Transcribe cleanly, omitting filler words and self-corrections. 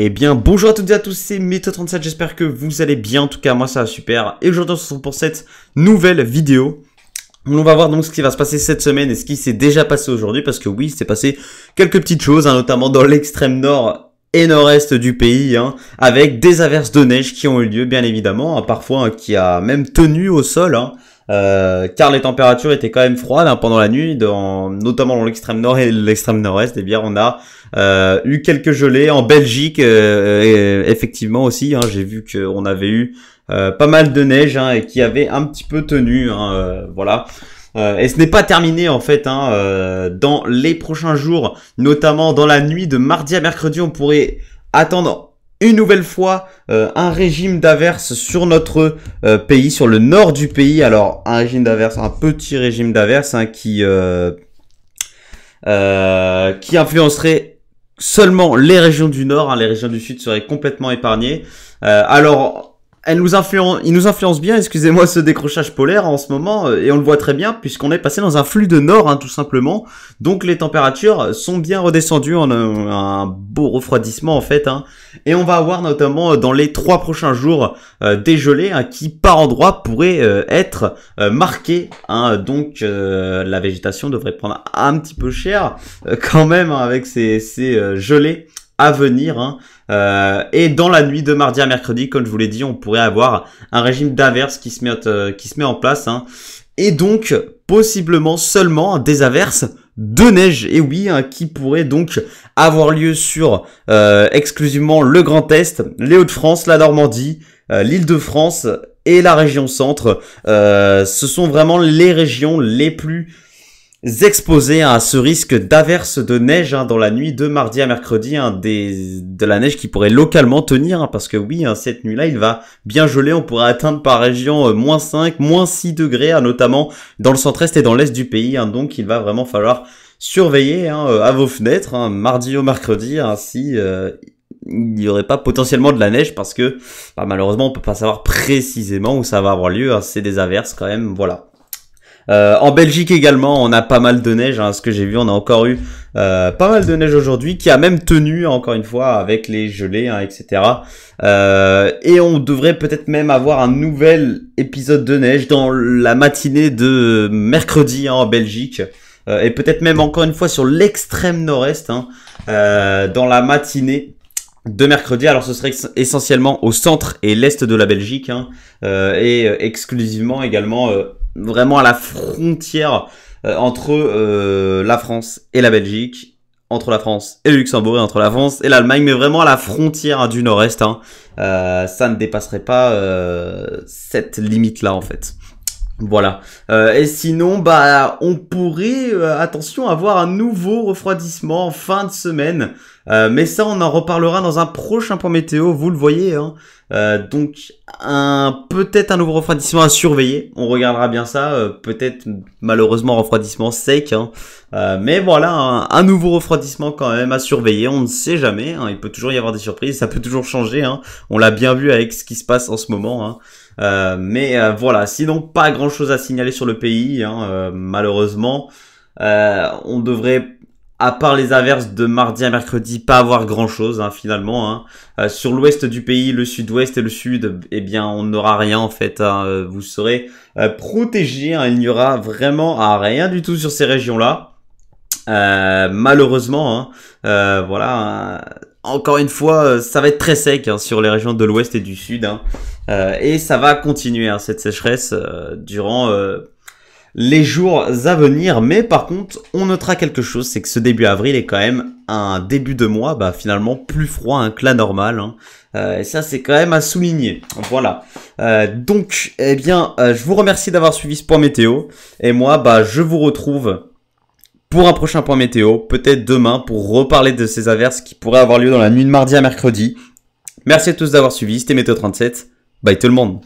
Eh bien, bonjour à toutes et à tous, c'est Méthode37, j'espère que vous allez bien, en tout cas moi ça va super. Et aujourd'hui on se retrouve pour cette nouvelle vidéo. On va voir donc ce qui va se passer cette semaine et ce qui s'est déjà passé aujourd'hui, parce que oui, il s'est passé quelques petites choses, notamment dans l'extrême nord et nord-est du pays, avec des averses de neige qui ont eu lieu bien évidemment, parfois qui a même tenu au sol, car les températures étaient quand même froides pendant la nuit, notamment dans l'extrême nord et l'extrême nord-est. Et bien on a eu quelques gelées en Belgique, et effectivement aussi, j'ai vu qu'on avait eu pas mal de neige et qui avait un petit peu tenu, voilà. Et ce n'est pas terminé en fait, dans les prochains jours, notamment dans la nuit de mardi à mercredi, on pourrait attendre une nouvelle fois un régime d'averses sur notre pays, sur le nord du pays. Alors un régime d'averses, un petit régime d'averses qui influencerait seulement les régions du nord, les régions du sud seraient complètement épargnées. Alors il nous influence bien, excusez-moi ce décrochage polaire en ce moment, et on le voit très bien puisqu'on est passé dans un flux de nord, tout simplement. Donc les températures sont bien redescendues en un beau refroidissement en fait, et on va avoir notamment dans les 3 prochains jours des gelées qui par endroits pourraient être marquées. Donc la végétation devrait prendre un petit peu cher quand même avec ces gelées à venir, et dans la nuit de mardi à mercredi, comme je vous l'ai dit, on pourrait avoir un régime d'averses qui se met en place, et donc possiblement seulement des averses de neige, et oui, qui pourraient donc avoir lieu sur exclusivement le Grand Est, les Hauts-de-France, la Normandie, l'Île-de-France et la région centre. Ce sont vraiment les régions les plus exposés à ce risque d'averse de neige dans la nuit de mardi à mercredi, de la neige qui pourrait localement tenir, parce que oui, cette nuit-là, il va bien geler. On pourrait atteindre par région -5, -6 degrés, notamment dans le centre-est et dans l'est du pays. Donc il va vraiment falloir surveiller à vos fenêtres, mardi au mercredi, si il n'y aurait pas potentiellement de la neige, parce que malheureusement on peut pas savoir précisément où ça va avoir lieu. C'est des averses quand même, voilà. En Belgique également, on a pas mal de neige, ce que j'ai vu, on a encore eu pas mal de neige aujourd'hui, qui a même tenu encore une fois avec les gelées, etc. Et on devrait peut-être même avoir un nouvel épisode de neige dans la matinée de mercredi en Belgique, et peut-être même encore une fois sur l'extrême nord-est, dans la matinée de mercredi. Alors ce serait essentiellement au centre et l'est de la Belgique, et exclusivement également vraiment à la frontière entre la France et la Belgique, entre la France et le Luxembourg, et entre la France et l'Allemagne, mais vraiment à la frontière du nord-est. Ça ne dépasserait pas cette limite-là en fait. Voilà. Et sinon, on pourrait, attention, avoir un nouveau refroidissement en fin de semaine. Mais ça, on en reparlera dans un prochain point météo, vous le voyez. Donc, peut-être un nouveau refroidissement à surveiller. On regardera bien ça. Peut-être, malheureusement, refroidissement sec. Mais voilà, un nouveau refroidissement quand même à surveiller. On ne sait jamais. Il peut toujours y avoir des surprises. Ça peut toujours changer. On l'a bien vu avec ce qui se passe en ce moment. Mais voilà, sinon pas grand chose à signaler sur le pays, malheureusement. On devrait, à part les averses de mardi à mercredi, pas avoir grand chose finalement. Sur l'ouest du pays, le sud-ouest et le sud, eh bien on n'aura rien en fait. Vous serez protégés, il n'y aura vraiment rien du tout sur ces régions-là. Malheureusement, voilà. Encore une fois, ça va être très sec sur les régions de l'ouest et du sud, et ça va continuer cette sécheresse durant les jours à venir. Mais par contre, on notera quelque chose, c'est que ce début avril est quand même un début de mois finalement plus froid que la normale, et ça c'est quand même à souligner. Voilà. Donc, eh bien, je vous remercie d'avoir suivi ce point météo, et moi, je vous retrouve pour un prochain point météo, peut-être demain, pour reparler de ces averses qui pourraient avoir lieu dans la nuit de mardi à mercredi. Merci à tous d'avoir suivi, c'était Méthode37. Bye tout le monde.